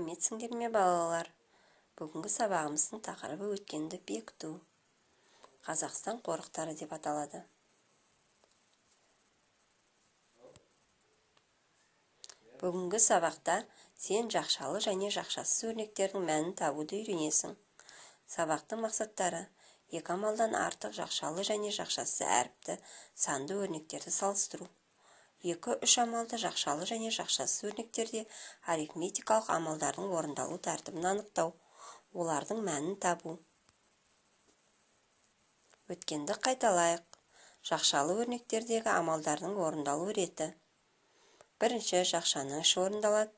Сәлеметсіңдер ме балалар? Бүгінгі сабағымыздың тақырыбы өткенді бекіту. Қазақстан қорықтары деп аталады. Бүгінгі сабақта сен жақшалы және жақшасыз өрнектердің мәнін табуды үйренесің. Сабақтың мақсаттары: екі амалдан артық жақшалы және жақшасыз әріпті санды өрнектерді салыстыру. 2-3 амалды жақшалы және жақшасыз өрнектерде арифметикалық амалдардың орындалу тәртібін анықтау, олардың мәнін табу. Өткенді қайталайық. Жақшалы өрнектердегі амалдардың орындалу реті: бірінші, жақшаны іші орындалады,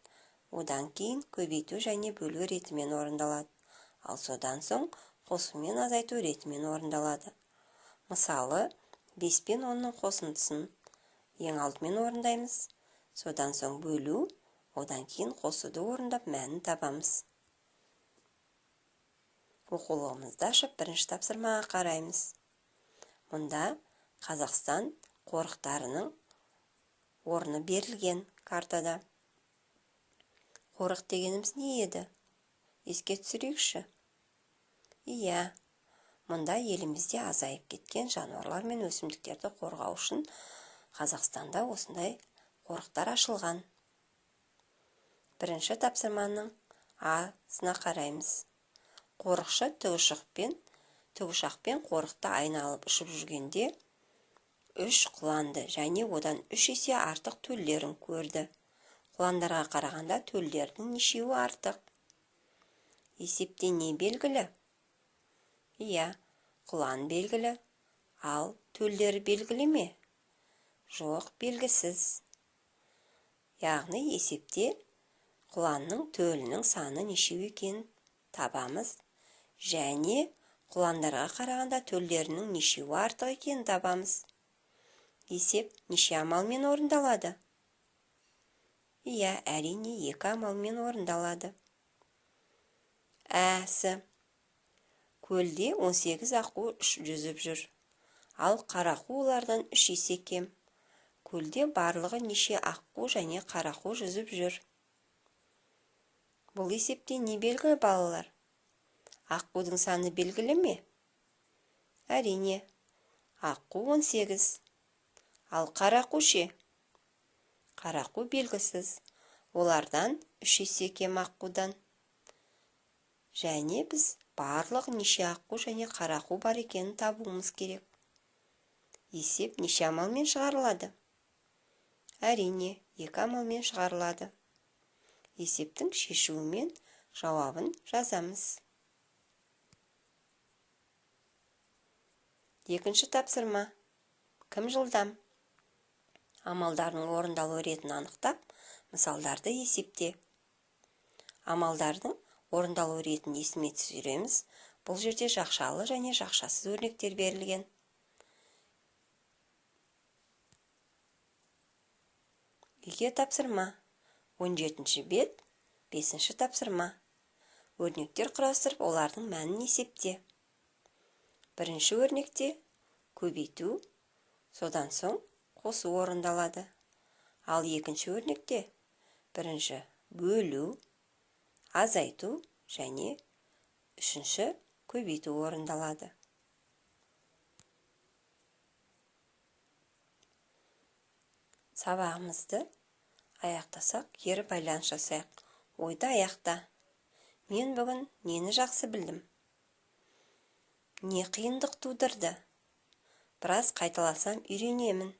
одан кейін көбейту және бөлу ретімен орындалады, ал содан соң қосу мен азайту ретімен орындалады. Мысалы, 5 пен 10-ның қосындысын ең алдымен орындаймыз, содан соң бөлу, одан кейін қосуды орындап мәнін табамыз. Оқулығымызды ашып бірінші тапсырмаға қараймыз. Мұнда Қазақстан қорықтарының орны берілген картада. Қорық дегеніміз не еді? Еске түсірейікші. Иә, мұнда елімізде азайып кеткен жануарлар мен өсімдіктерді қорғау үшін Қазақстанда осындай қорықтар ашылған. Бірінші тапсырманың А-сына қараймыз. Қорықшы тікұшақпен қорықты айналып ұшып жүргенде 3 құланды және одан 3 есе артық төлдерін көрді. Құландарға қарағанда төлдердің нешеуі артық? Есепте не белгілі? Иә, құлан белгілі, ал төлдері белгілі ме? Жоқ, белгісіз. Яғни есепте құланның төлінің саны нешеу екенін табамыз және құландарға қарағанда төлдерінің нешеуі артық екенін табамыз. Есеп неше амалмен орындалады? Иә, әрине 2 амалмен орындалады. Әсі. Көлде 18 аққу жүзіп жүр, ал қарақу олардан 3 есе кем. Көлде барлығы неше аққу және қарақу жүзіп жүр? Бұл есепте не белгілі балалар? Аққудың саны белгілі ме? Әрине, аққу 18. Ал қарақу ше? Қарақу белгісіз. Олардан 3 есе кем аққудан. Және біз барлығы неше аққу және қарақу бар екенін табуымыз керек. Есеп неше амалмен шығарылады? Әрине, 2 амалмен шығарылады. Есептің шешуі мен жауабын жазамыз. Екінші тапсырма. Кім жылдам? Амалдардың орындалу ретін анықтап, мысалдарды есепте. Амалдардың орындалу ретін есіме түсіреміз. Бұл жерде жақшалы және жақшасыз өрнектер берілген. Екі тапсырма. 17-ші бет, 5-ші тапсырма. Өрнектер құрастырып, олардың мәнін есепте. Бірінші өрнекте көбейту, содан соң қосу орындалады. Ал екінші өрнекте бірінші бөлу, азайту және үшінші көбейту орындалады. Сабағымызды аяқтасақ, кері байланыс жасайық. Ойды аяқта. Мен бүгін нені жақсы білдім? Не қиындық тудырды? Біраз қайталасам үйренемін.